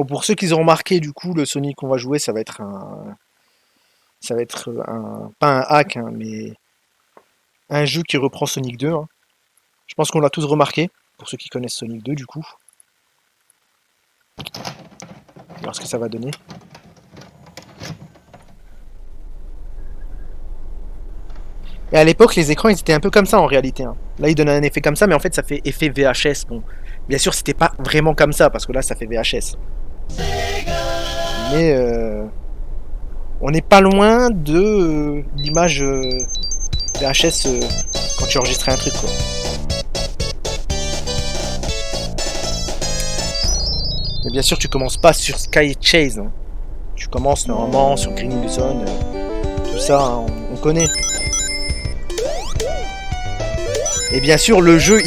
Bon, pour ceux qui ont remarqué, du coup, le Sonic qu'on va jouer, ça va être pas un hack, hein, mais un jeu qui reprend Sonic 2, hein. Je pense qu'on l'a tous remarqué, pour ceux qui connaissent Sonic 2, du coup. On va voir ce que ça va donner. Et à l'époque, les écrans, ils étaient un peu comme ça en réalité, hein. Là, ils donnent un effet comme ça, mais en fait, ça fait effet VHS. Bon, bien sûr, c'était pas vraiment comme ça, parce que là, ça fait VHS. Mais on n'est pas loin de l'image VHS quand tu enregistrais un truc, quoi. Mais bien sûr, tu commences pas sur Sky Chase, hein. Tu commences normalement sur Green Hill Zone, tout ça, hein, on connaît. Et bien sûr, le jeu,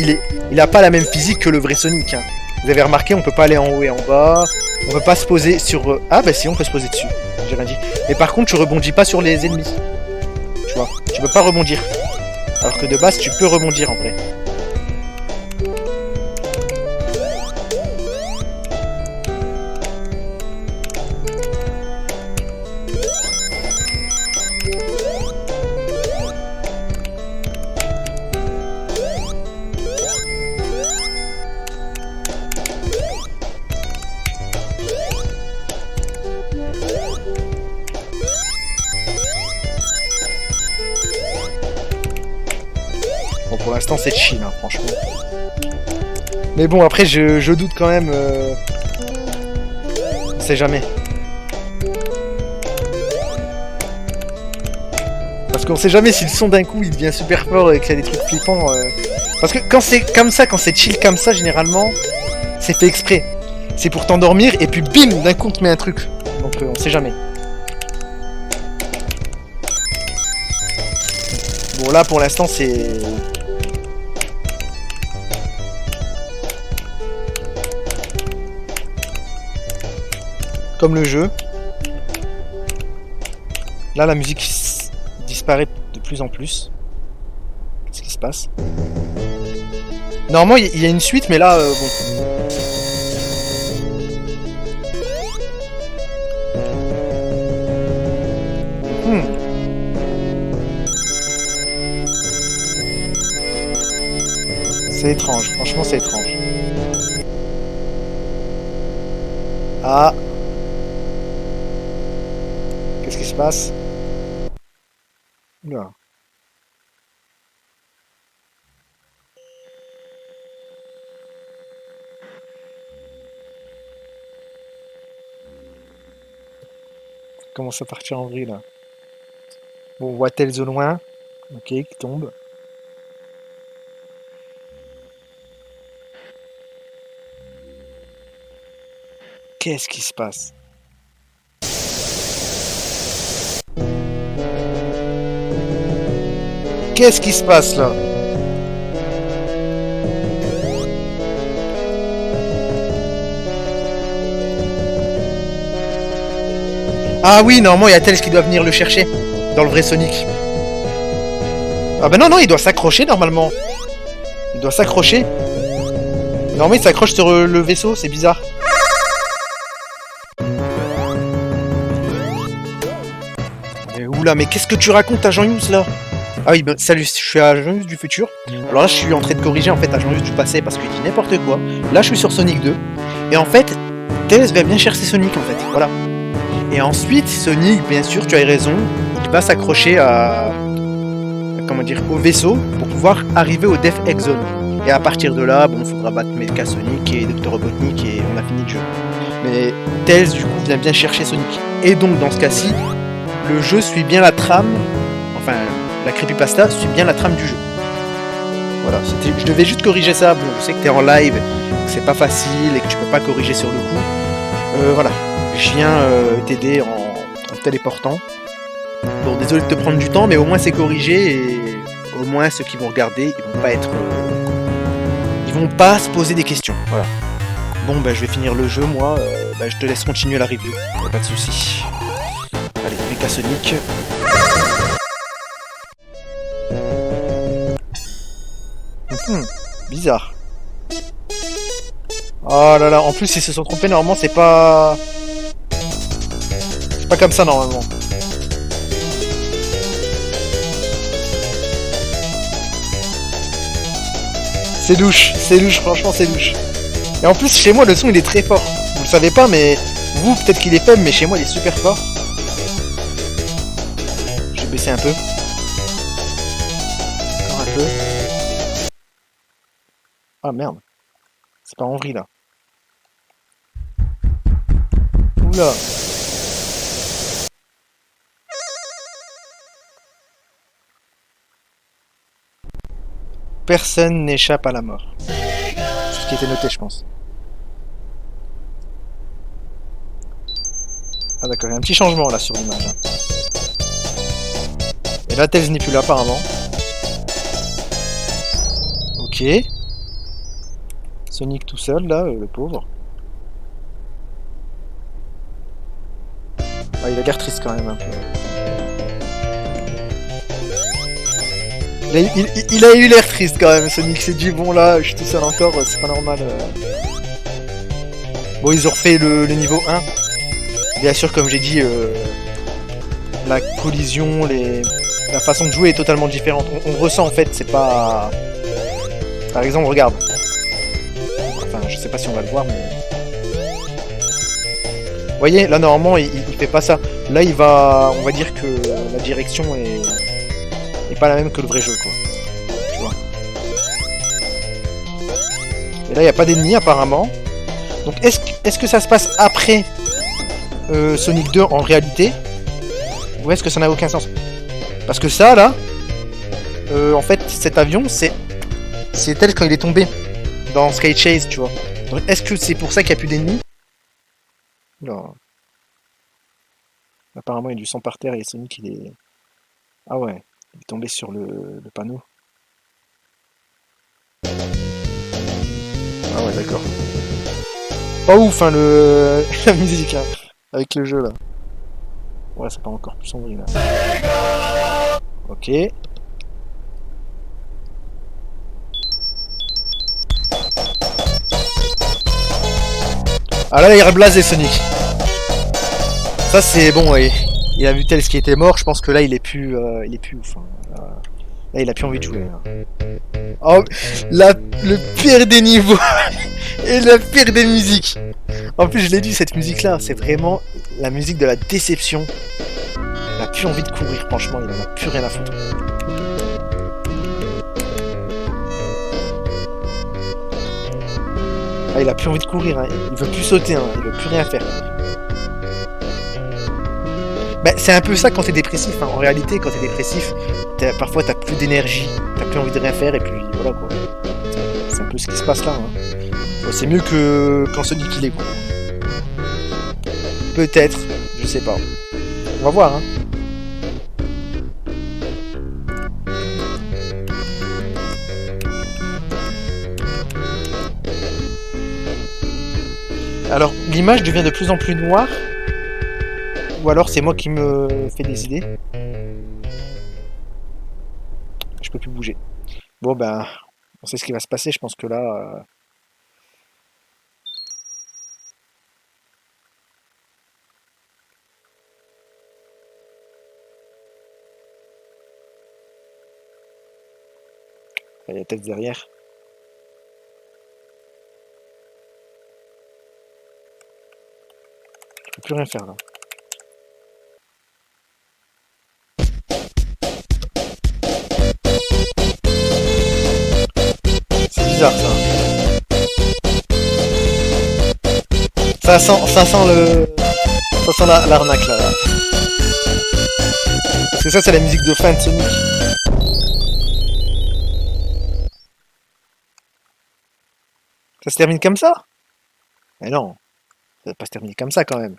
il a pas la même physique que le vrai Sonic, hein. Vous avez remarqué, on peut pas aller en haut et en bas. On peut pas se poser sur... Ah bah si, on peut se poser dessus. J'ai rien dit. Mais par contre, tu rebondis pas sur les ennemis. Tu vois, tu peux pas rebondir. Alors que de base, tu peux rebondir en vrai. Bon, pour l'instant, c'est chill, hein, franchement. Mais bon, après, je doute quand même. On sait jamais. Parce qu'on sait jamais si le son d'un coup il devient super fort et qu'il y a des trucs flippants. Parce que quand c'est comme ça, quand c'est chill comme ça, généralement, c'est fait exprès. C'est pour t'endormir et puis bim, d'un coup on te met un truc. Donc on sait jamais. Bon là pour l'instant c'est... Comme le jeu. Là la musique disparaît de plus en plus. Qu'est-ce qui se passe? Normalement il y a une suite mais là bon. C'est étrange, franchement c'est étrange. Ah. Qu'est-ce qui se passe? Oula. Commence à partir en vrille là. Bon, on voit Tails au loin. Ok, qui tombe. Qu'est-ce qui se passe? Qu'est-ce qui se passe là? Ah oui, normalement il y a Tails qui doit venir le chercher dans le vrai Sonic. Ah bah non, non, il doit s'accrocher normalement. Il doit s'accrocher. Normalement il s'accroche sur le vaisseau, c'est bizarre. Mais oula, mais qu'est-ce que tu racontes à Jean-Yous là? Ah oui, bah, salut, je suis à Jean-Yous du futur. Alors là je suis en train de corriger en fait à Jean-Yous du passé parce qu'il dit n'importe quoi. Là je suis sur Sonic 2. Et en fait, Tails va bien chercher Sonic en fait, voilà. Et ensuite, Sonic, bien sûr, tu as raison, il va s'accrocher comment dire, au vaisseau pour pouvoir arriver au Death Egg Zone. Et à partir de là, bon, il faudra battre Mecha Sonic et Dr. Robotnik et on a fini le jeu. Mais Tails, du coup, vient bien chercher Sonic. Et donc, dans ce cas-ci, le jeu suit bien la trame, enfin, la creepypasta suit bien la trame du jeu. Voilà, je devais juste corriger ça. Bon, je sais que tu es en live, que c'est pas facile et que tu peux pas corriger sur le coup. Voilà. Je viens t'aider en téléportant. Bon, désolé de te prendre du temps, mais au moins c'est corrigé et au moins ceux qui vont regarder, ils vont pas être, ils vont pas se poser des questions. Voilà. Bon, bah je vais finir le jeu, moi. Bah, je te laisse continuer la review. Pas de soucis. Allez, Mecha Sonic. Bizarre. Oh là là, en plus ils se sont trompés, normalement c'est pas... C'est pas comme ça normalement. C'est louche, franchement c'est louche. Et en plus chez moi le son il est très fort. Vous le savez pas mais vous peut-être qu'il est faible mais chez moi il est super fort. Je vais baisser un peu. Encore un peu. Ah merde. C'est pas Henri là. Oula. Personne n'échappe à la mort. C'est ce qui était noté je pense. Ah d'accord, il y a un petit changement là sur l'image. Hein. Et là Tails n'est plus là apparemment. Ok. Sonic tout seul là, le pauvre. Ah, il a l'air triste quand même un peu. Il a eu l'air triste quand même, Sonic s'est dit bon là, je suis tout seul encore, c'est pas normal. Bon, ils ont refait le niveau 1. Bien sûr, comme j'ai dit, la collision, la façon de jouer est totalement différente. On ressent en fait, c'est pas... Par exemple, regarde. Enfin, je sais pas si on va le voir, mais... Vous voyez, là normalement, il fait pas ça. Là, il va... On va dire que la direction est pas la même que le vrai jeu, quoi. Tu vois. Et là, il n'y a pas d'ennemis, apparemment. Donc, est-ce que ça se passe après Sonic 2 en réalité? Ou est-ce que ça n'a aucun sens? Parce que ça, là... en fait, cet avion, c'est tel quand il est tombé dans Sky Chase, tu vois. Donc, est-ce que c'est pour ça qu'il n'y a plus d'ennemis? Non. Apparemment, il y a du sang par terre et Sonic, il est... Ah ouais, il est tombé sur le panneau. Ah ouais, d'accord. Pas ouf, hein, la musique, hein, avec le jeu, là. Ouais, c'est pas encore plus sombre, là. Ok. Ah là, il a reblasé Sonic. Ça, c'est bon, ouais. Il a vu tel ce qui était mort, je pense que là, il est plus ouf. Hein. Là, il a plus envie de jouer. Hein. Oh, le pire des niveaux et le pire des musiques. En plus, je l'ai dit, cette musique-là, c'est vraiment la musique de la déception. Il a plus envie de courir, franchement, il en a plus rien à foutre. Ah, il a plus envie de courir, hein. Il veut plus sauter, hein. Il veut plus rien faire. Bah, c'est un peu ça quand t'es dépressif. Hein. En réalité, quand t'es dépressif, parfois t'as plus d'énergie, t'as plus envie de rien faire, et puis voilà quoi. C'est un peu ce qui se passe là. Hein. Bon, c'est mieux que quand Sonic il est gros. Peut-être, je sais pas. On va voir. Hein. Alors, l'image devient de plus en plus noire. Ou alors c'est moi qui me fais des idées. Je peux plus bouger. Bon ben, on sait ce qui va se passer. Je pense que là... il y a la tête derrière. Je peux plus rien faire là. C'est bizarre ça. Ça sent l'arnaque là. Parce que ça c'est la musique de fin de Sonic. Ça se termine comme ça? Mais non, ça va pas se terminer comme ça quand même.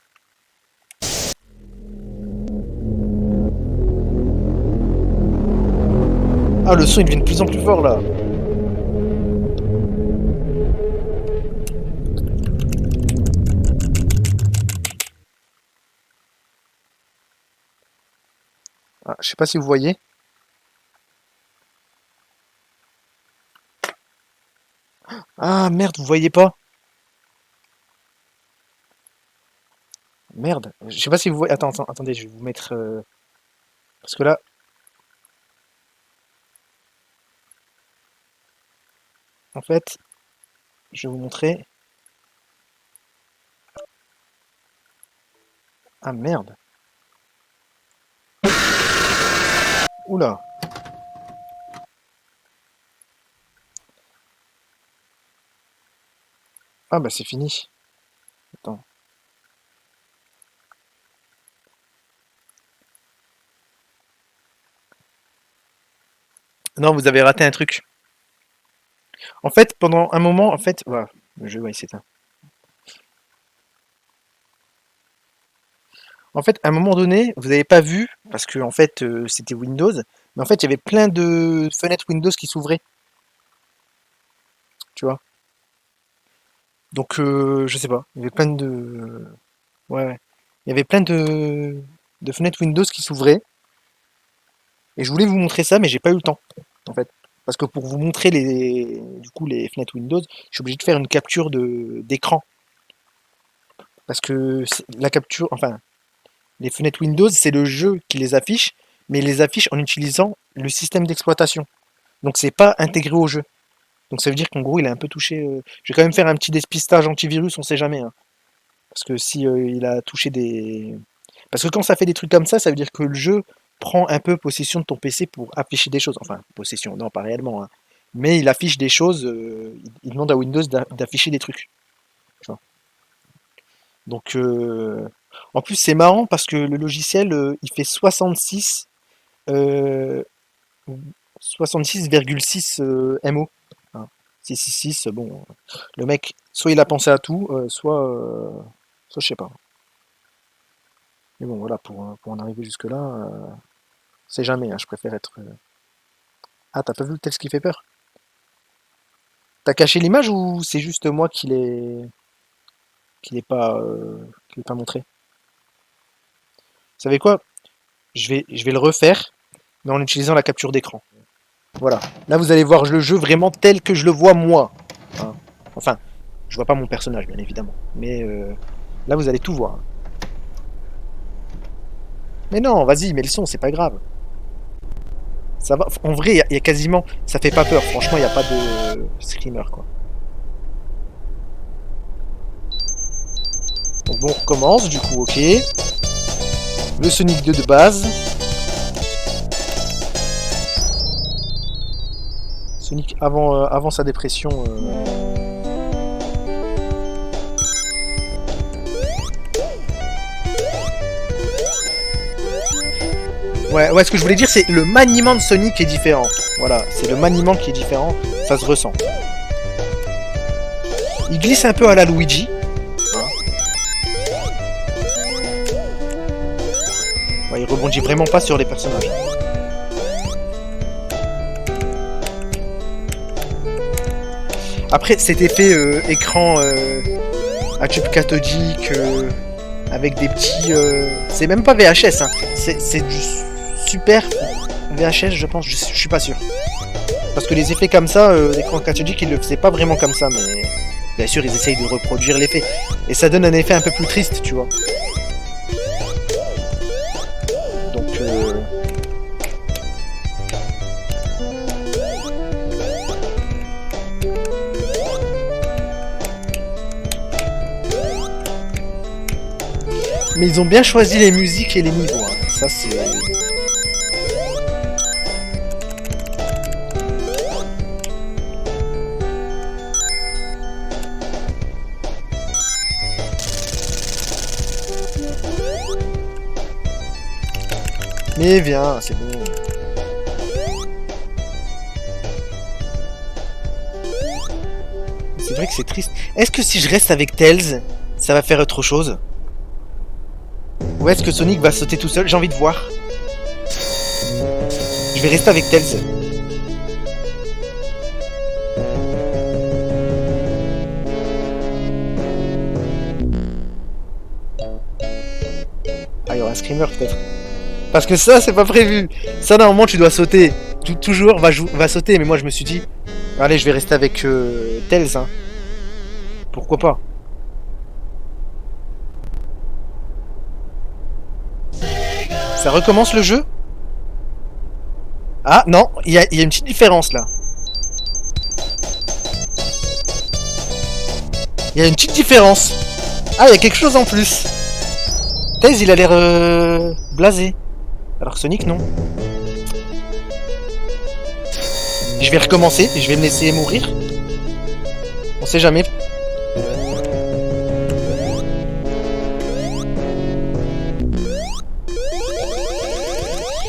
Ah, le son il devient de plus en plus fort là. Ah, je sais pas si vous voyez. Ah merde, vous voyez pas? merde. Je sais pas si vous voyez. Attendez, je vais vous mettre. Parce que là. En fait, je vais vous montrer. Ah merde. Oula. Ah bah c'est fini. Attends. Non, vous avez raté un truc. En fait, pendant un moment, en fait. Voilà, le jeu, ouais, il s'éteint. En fait, à un moment donné, vous n'avez pas vu, parce que en fait, c'était Windows, mais en fait, il y avait plein de fenêtres Windows qui s'ouvraient, tu vois. Donc, je sais pas, il y avait plein de... Ouais, ouais. Il y avait plein de fenêtres Windows qui s'ouvraient, et je voulais vous montrer ça, mais j'ai pas eu le temps, en fait. Parce que pour vous montrer du coup, les fenêtres Windows, je suis obligé de faire une capture d'écran. Parce que la capture, enfin, les fenêtres Windows, c'est le jeu qui les affiche, mais il les affiche en utilisant le système d'exploitation. Donc c'est pas intégré au jeu. Donc ça veut dire qu'en gros il a un peu touché. Je vais quand même faire un petit dépistage antivirus, on sait jamais. Hein. Parce que si il a touché des. Parce que quand ça fait des trucs comme ça veut dire que le jeu prend un peu possession de ton PC pour afficher des choses. Enfin, possession, non, pas réellement. Hein. Mais il affiche des choses. Il demande à Windows d'afficher des trucs. Tu vois. Donc en plus c'est marrant parce que le logiciel il fait 66 euh, 66,6 MO. Hein. 666, bon, le mec, soit il a pensé à tout, soit je sais pas. Mais bon, voilà, pour en arriver jusque-là, c'est jamais, hein, je préfère être... Ah, t'as pas vu le texte qui fait peur? T'as caché l'image ou c'est juste moi qui l'ai pas montré? Vous savez quoi? Je vais le refaire, mais en utilisant la capture d'écran. Voilà. Là, vous allez voir le jeu vraiment tel que je le vois moi. Hein. Enfin, je vois pas mon personnage, bien évidemment. Mais là, vous allez tout voir. Mais non, vas-y, mets le son, c'est pas grave. Ça va. En vrai, il y a quasiment. Ça fait pas peur. Franchement, il n'y a pas de screamer, quoi. Donc bon, on recommence, du coup, ok. Le Sonic 2 de base. Sonic avant sa dépression. Ouais, ce que je voulais dire, c'est le maniement de Sonic est différent. Voilà, c'est le maniement qui est différent, ça se ressent. Il glisse un peu à la Luigi. Hein. Ouais, il rebondit vraiment pas sur les personnages. Après, cet effet écran à tube cathodique avec des petits... c'est même pas VHS, hein. C'est du super VHS, je pense, je suis pas sûr. Parce que les effets comme ça, l'écran cathodique, ils le faisaient pas vraiment comme ça, mais bien sûr, ils essayent de reproduire l'effet. Et ça donne un effet un peu plus triste, tu vois. Donc... Mais ils ont bien choisi les musiques et les niveaux, hein. Ça c'est... Mais viens, c'est bon. C'est vrai que c'est triste. Est-ce que si je reste avec Tails, ça va faire autre chose? Ou est-ce que Sonic va sauter tout seul? J'ai envie de voir. Je vais rester avec Tails. Ah, il y aura un screamer peut-être. Parce que ça, c'est pas prévu. Ça, normalement, tu dois sauter. Toujours va sauter. Mais moi, je me suis dit, allez, je vais rester avec Tails. Hein. Pourquoi pas? Ça recommence le jeu? Ah non, il y a une petite différence là. Il y a une petite différence. Ah, il y a quelque chose en plus. Tails, il a l'air blasé. Alors que Sonic, non. Je vais recommencer et je vais me laisser mourir. On sait jamais.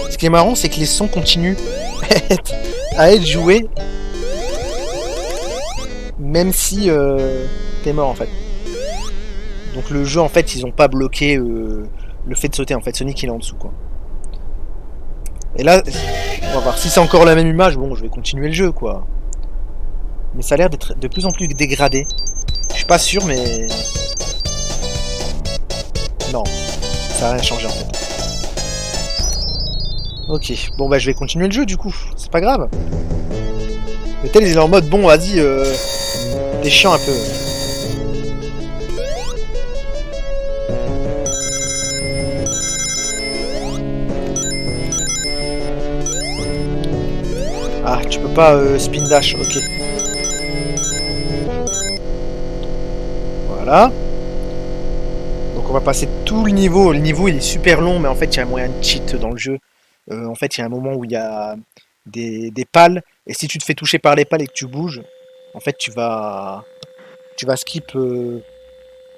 Ce qui est marrant, c'est que les sons continuent à être joués. Même si t'es mort en fait. Donc le jeu en fait ils ont pas bloqué le fait de sauter en fait. Sonic il est en dessous quoi. Et là, on va voir si c'est encore la même image. Bon, je vais continuer le jeu quoi. Mais ça a l'air d'être de plus en plus dégradé. Je suis pas sûr mais... Non, ça a rien changé en fait. Ok, bon bah je vais continuer le jeu du coup. C'est pas grave. Le tel il est en mode bon vas-y, t'es chiant un peu. Ah, tu peux pas spin dash, ok. Voilà. Donc on va passer tout le niveau. Le niveau il est super long, mais en fait il y a un moyen de cheat dans le jeu. En fait il y a un moment où il y a des pales, et si tu te fais toucher par les pales et que tu bouges, en fait tu vas skip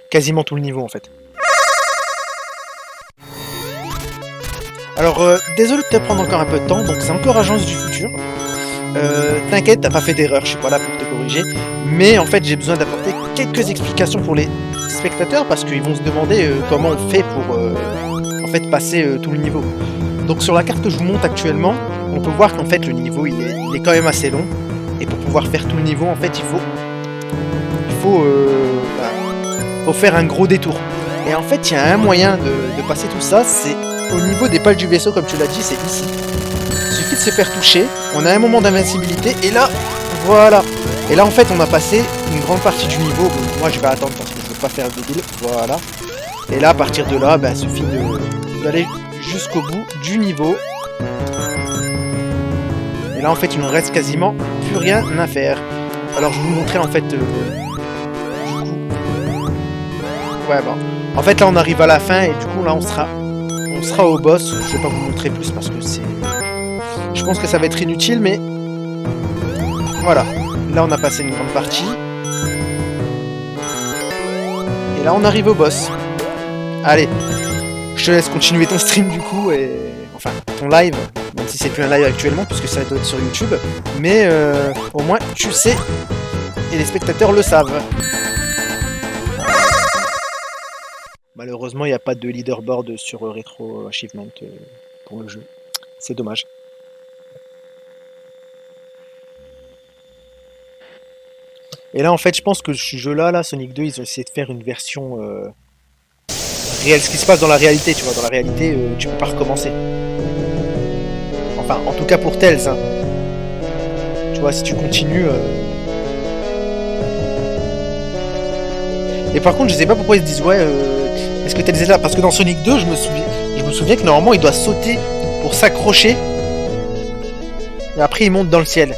quasiment tout le niveau en fait. Alors désolé de te prendre encore un peu de temps, donc c'est encore Agence du futur. T'inquiète, t'as pas fait d'erreur, je suis pas là pour te corriger. Mais en fait, j'ai besoin d'apporter quelques explications pour les spectateurs parce qu'ils vont se demander comment on fait pour en fait passer tout le niveau. Donc sur la carte que je vous montre actuellement, on peut voir qu'en fait le niveau il est quand même assez long. Et pour pouvoir faire tout le niveau, en fait, il faut faire un gros détour. Et en fait, il y a un moyen de passer tout ça, c'est au niveau des pales du vaisseau, comme tu l'as dit, c'est ici. Il suffit de se faire toucher, on a un moment d'invincibilité, et là, voilà. Et là, en fait, on a passé une grande partie du niveau. Bon, moi, je vais attendre parce que je veux pas faire le débile. Voilà. Et là, à partir de là, il suffit d'aller jusqu'au bout du niveau. Et là, en fait, il nous reste quasiment plus rien à faire. Alors, je vais vous montrer, en fait, du coup... Ouais, bon. En fait, là, on arrive à la fin, et du coup, là, on sera au boss. Je vais pas vous montrer plus, parce que c'est... Je pense que ça va être inutile, mais... Voilà. Là, on a passé une grande partie. Et là, on arrive au boss. Allez. Je te laisse continuer ton stream, du coup, et... Enfin, ton live. Même si c'est plus un live actuellement, puisque ça doit être sur YouTube. Mais, au moins, tu sais. Et les spectateurs le savent. Malheureusement, il n'y a pas de leaderboard sur Retro Achievement pour le jeu. C'est dommage. Et là, en fait, je pense que ce jeu-là, Sonic 2, ils ont essayé de faire une version réelle. Ce qui se passe dans la réalité, tu vois. Dans la réalité, tu peux pas recommencer. Enfin, en tout cas pour Tails. Hein. Tu vois, si tu continues... Et par contre, je sais pas pourquoi ils se disent, ouais... Est-ce que Tails est là? Parce que dans Sonic 2, je me souviens que normalement il doit sauter pour s'accrocher. Et après il monte dans le ciel.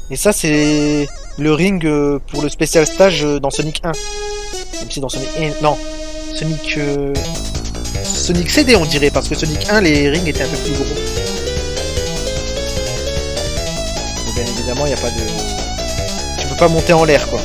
Et ça c'est le ring pour le spécial stage dans Sonic 1. Même si dans Sonic 1... Non. Sonic CD on dirait, parce que Sonic 1 les rings étaient un peu plus gros. Et bien évidemment il n'y a pas de... Tu peux pas monter en l'air quoi.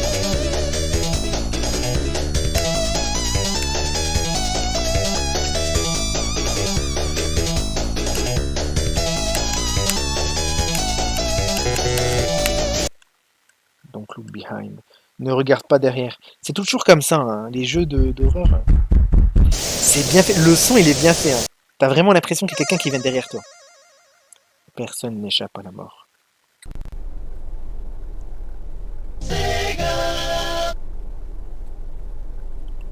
Look behind. Ne regarde pas derrière. C'est toujours comme ça, hein. Les jeux d'horreur. C'est bien fait. Le son, il est bien fait. Hein. T'as vraiment l'impression qu'il y a quelqu'un qui vient derrière toi. Personne n'échappe à la mort.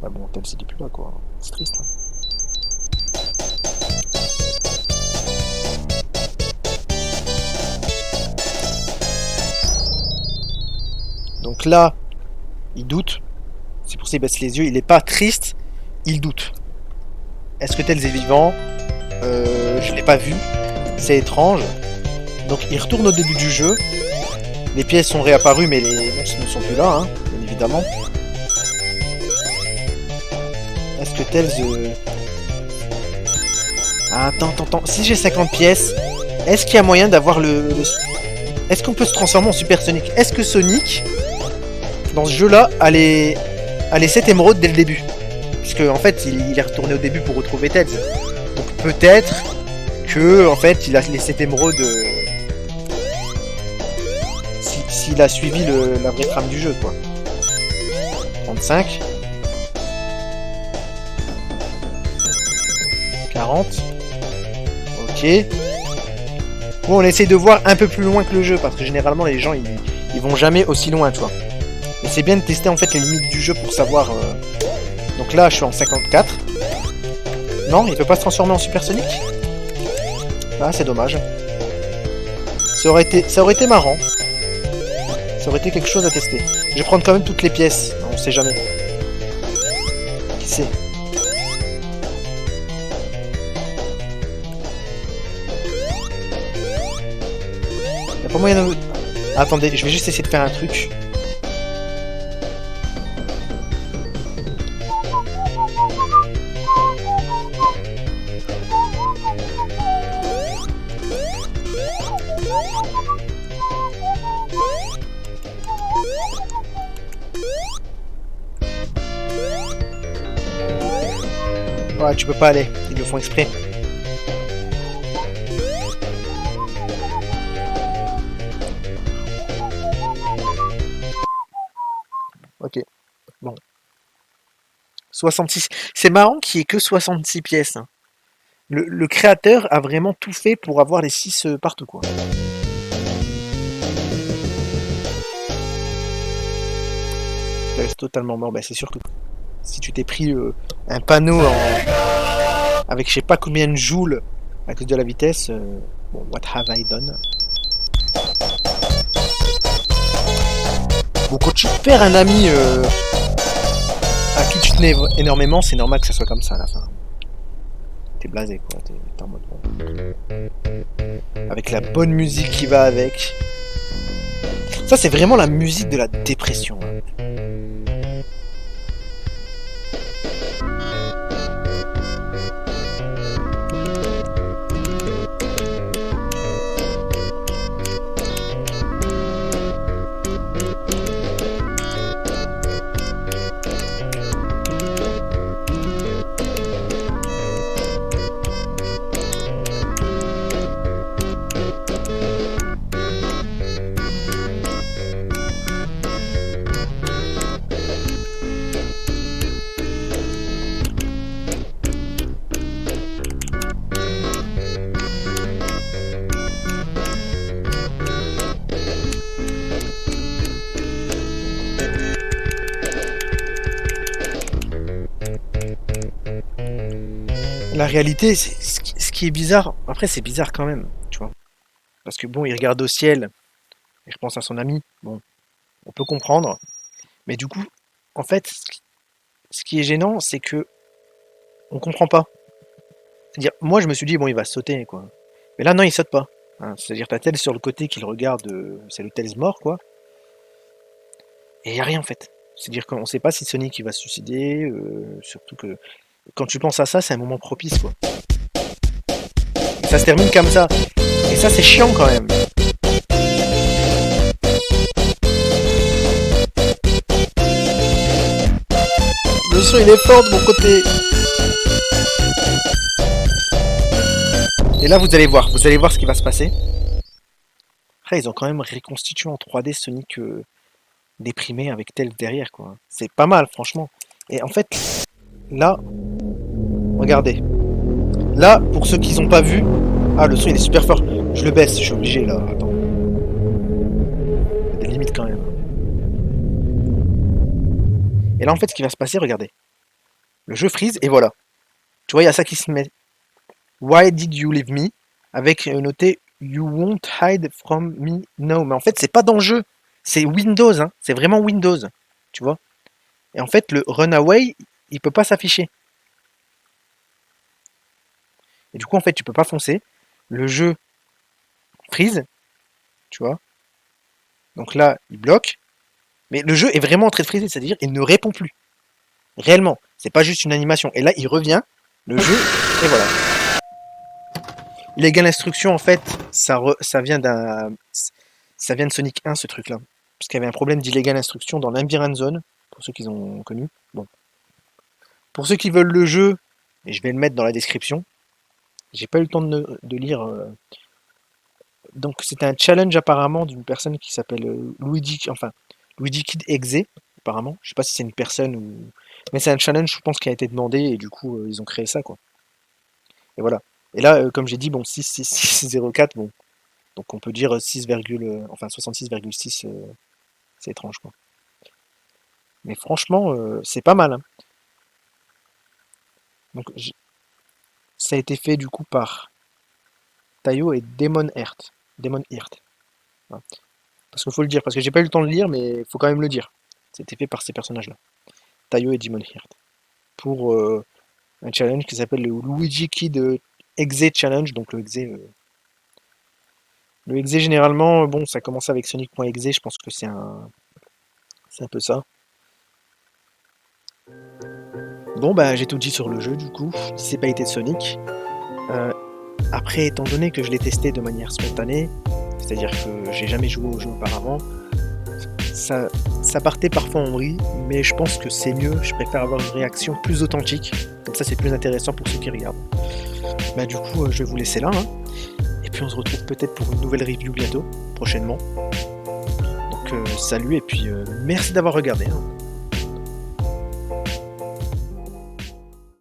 Bah bon, Tails, il est plus là, quoi. C'est triste, hein. Donc là, il doute. C'est pour ça qu'il baisse les yeux. Il n'est pas triste, il doute. Est-ce que Tails est vivant? Je l'ai pas vu. C'est étrange. Donc il retourne au début du jeu. Les pièces sont réapparues, mais les monstres ne sont plus là, hein, bien évidemment. Est-ce que Tails... Ah, attends. Si j'ai 50 pièces, est-ce qu'il y a moyen d'avoir Est-ce qu'on peut se transformer en Super Sonic? Est-ce que Sonic, dans ce jeu-là, a les 7 émeraudes dès le début? Puisque, en fait, il est retourné au début pour retrouver Tails. Donc peut-être que, en fait, il a les 7 émeraudes... s'il a suivi la vraie trame du jeu, quoi. 35. 40. Ok. Bon, on essaie de voir un peu plus loin que le jeu, parce que généralement les gens ils vont jamais aussi loin, tu vois. Et c'est bien de tester en fait les limites du jeu pour savoir. Donc là, je suis en 54. Non, il peut pas se transformer en Super Sonic. Ah, c'est dommage. Ça aurait été marrant. Ça aurait été quelque chose à tester. Je vais prendre quand même toutes les pièces. On sait jamais. Qui sait? Y'a pas moyen de... Attendez, je vais juste essayer de faire un truc. Ouais, tu peux pas aller. Ils le font exprès. Ok. Bon. 66. C'est marrant qu'il n'y ait que 66 pièces. Hein. Le créateur a vraiment tout fait pour avoir les 6 partout, quoi. C'est totalement mort. Bah, c'est sûr que si tu t'es pris un panneau avec je sais pas combien de joules à cause de la vitesse, bon, what have I done? Bon, quand tu perds un ami à qui tu tenais énormément, c'est normal que ça soit comme ça à la fin. T'es blasé, quoi. T'es en mode bon. Avec la bonne musique qui va avec. Ça, c'est vraiment la musique de la dépression. Hein. La réalité, c'est ce qui est bizarre. Après, c'est bizarre quand même, tu vois. Parce que bon, il regarde au ciel, il repense à son ami. Bon, on peut comprendre. Mais du coup, en fait, ce qui est gênant, c'est que on comprend pas. C'est-à-dire, moi, je me suis dit, bon, il va sauter, quoi. Mais là, non, il saute pas. Hein. C'est-à-dire, t'as Tails sur le côté qui le regarde, c'est le Tails mort, quoi. Et y a rien, en fait. C'est-à-dire qu'on sait pas si Sonic il va se suicider, surtout que quand tu penses à ça, c'est un moment propice, quoi. Ça se termine comme ça. Et ça, c'est chiant quand même. Le son, il est fort de mon côté. Et là, vous allez voir ce qui va se passer. Après, ils ont quand même reconstitué en 3D Sonic déprimé avec Tails derrière, quoi. C'est pas mal, franchement. Et en fait, là, regardez. Là, pour ceux qui n'ont pas vu, ah, le son il est super fort. Je le baisse, je suis obligé là. Attends. Il y a des limites quand même. Et là, en fait, ce qui va se passer, regardez. Le jeu freeze et voilà. Tu vois, il y a ça qui se met. Why did you leave me? Avec noté You won't hide from me now. Mais en fait, c'est pas dans le jeu. C'est Windows, hein. C'est vraiment Windows. Tu vois? Et en fait, le runaway, il peut pas s'afficher. Et du coup, en fait, tu peux pas foncer. Le jeu freeze, tu vois. Donc là, il bloque. Mais le jeu est vraiment en train de freezer, c'est-à-dire il ne répond plus. Réellement. C'est pas juste une animation. Et là, il revient, le jeu, et voilà. Illégal instruction, en fait, ça vient ça vient de Sonic 1, ce truc-là. Parce qu'il y avait un problème d'illégal instruction dans l'Environ Zone, pour ceux qui ont connu. Bon. Pour ceux qui veulent le jeu, et je vais le mettre dans la description, j'ai pas eu le temps de lire. Donc c'était un challenge apparemment d'une personne qui s'appelle Luigi Kid Exe, apparemment. Je sais pas si c'est une personne ou. Mais c'est un challenge, je pense, qui a été demandé et du coup ils ont créé ça, quoi. Et voilà. Et là, comme j'ai dit, bon, 6,604, bon. Donc on peut dire 6, enfin 66,6, c'est étrange, quoi. Mais franchement, c'est pas mal, hein. Donc ça a été fait du coup par Tayo et Demon Heart. Demon Heart. Voilà. Parce qu'il faut le dire, parce que j'ai pas eu le temps de le lire, mais il faut quand même le dire. C'était fait par ces personnages-là. Tayo et Demon Heart. Pour un challenge qui s'appelle le Luigi Kid Exe Challenge. Donc le Exe généralement, bon, ça commence avec Sonic.exe, je pense que c'est un peu ça. Bon, bah j'ai tout dit sur le jeu du coup, c'est pas été de Sonic. Après, étant donné que je l'ai testé de manière spontanée, c'est-à-dire que j'ai jamais joué au jeu auparavant, ça partait parfois en vrille, mais je pense que c'est mieux, je préfère avoir une réaction plus authentique, comme ça c'est plus intéressant pour ceux qui regardent. Bah du coup, je vais vous laisser là, hein. Et puis on se retrouve peut-être pour une nouvelle review bientôt, prochainement. Donc salut et puis merci d'avoir regardé, hein.